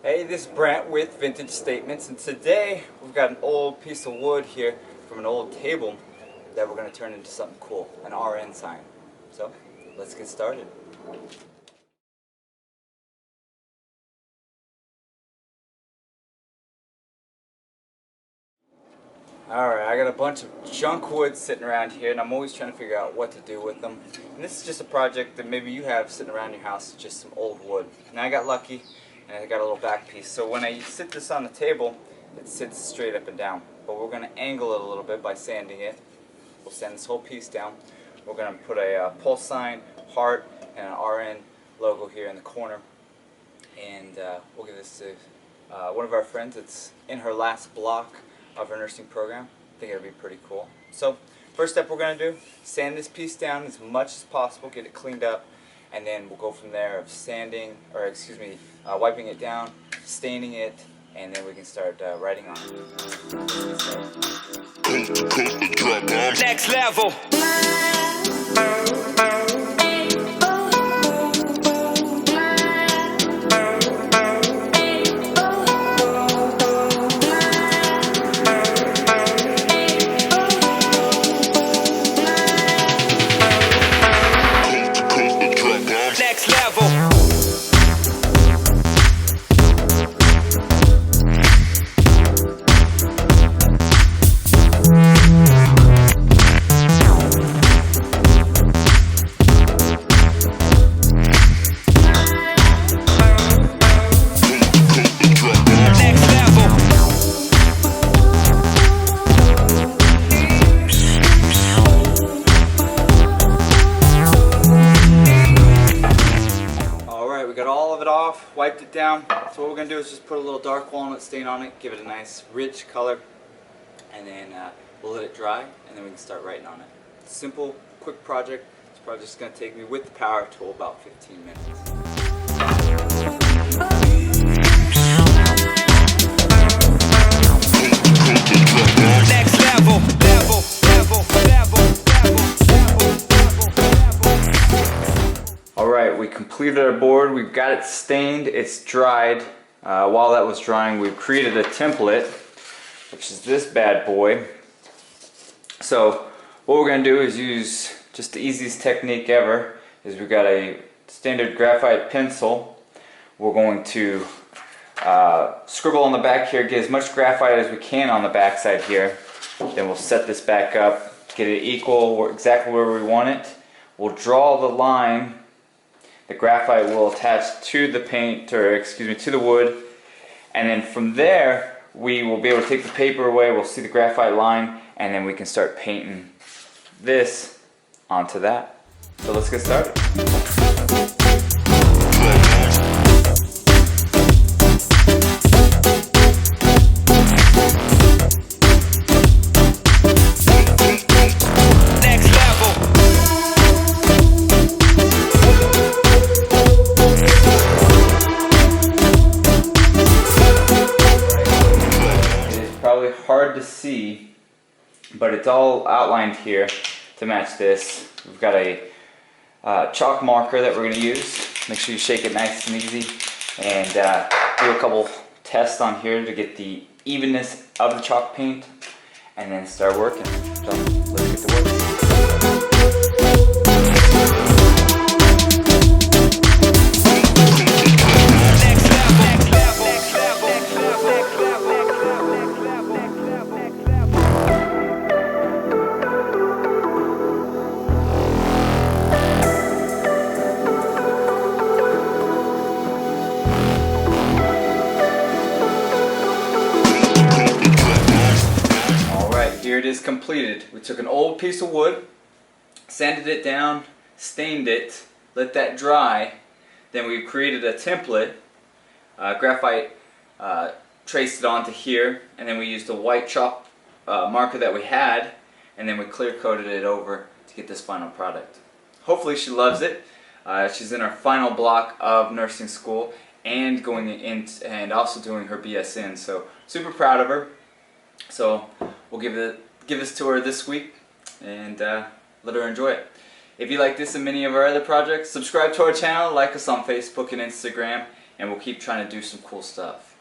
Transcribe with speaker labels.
Speaker 1: Hey, this is Brent with Vintage Statements, and today we've got an old piece of wood here from an old table that we're going to turn into something cool, an RN sign. So, let's get started. Alright, I got a bunch of junk wood sitting around here, and I'm always trying to figure out what to do with them. And this is just a project that maybe you have sitting around your house, just some old wood. And I got lucky, and I got a little back piece. So when I sit this on the table, it sits straight up and down. But we're going to angle it a little bit by sanding it. We'll sand this whole piece down. We're going to put a pulse sign, heart, and an RN logo here in the corner. And we'll give this to one of our friends. It's in her last block of her nursing program. I think it'll be pretty cool. So first step we're going to do, sand this piece down as much as possible, get it cleaned up, and then we'll go from there of sanding, or excuse me, wiping it down, staining it, and then we can start writing on it.
Speaker 2: Next level.
Speaker 1: Wiped it down. So what we're going to do is just put a little dark walnut stain on it, give it a nice rich color, and then we'll let it dry, and then we can start writing on it. Simple, quick project. This project's going to take me with the power tool about 15 minutes.
Speaker 2: Next level, level, level, level, level.
Speaker 1: Alright, we completed our board, we've got it stained, it's dried. While that was drying, we've created a template, which is this bad boy. So what we're going to do is use just the easiest technique ever, is we've got a standard graphite pencil. We're going to scribble on the back here, get as much graphite as we can on the back side here. Then we'll set this back up, get it equal, exactly where we want it. We'll draw the line. The graphite will attach to the paint, or excuse me, to the wood, and then from there we will be able to take the paper away, we'll see the graphite line, and then we can start painting this onto that. So let's get started. Hard to see, but it's all outlined here to match this. We've got a chalk marker that we're going to use. Make sure you shake it nice and easy, and do a couple tests on here to get the evenness of the chalk paint, and then start working. So let's get to work. Here it is completed. We took an old piece of wood, sanded it down, stained it, let that dry, then we created a template, graphite traced it onto here, and then we used a white chalk marker that we had, and then we clear coated it over to get this final product. Hopefully she loves it. She's in her final block of nursing school and going in and also doing her BSN, so super proud of her. So we'll give this to her this week and let her enjoy it. If you like this and many of our other projects, subscribe to our channel, like us on Facebook and Instagram, and we'll keep trying to do some cool stuff.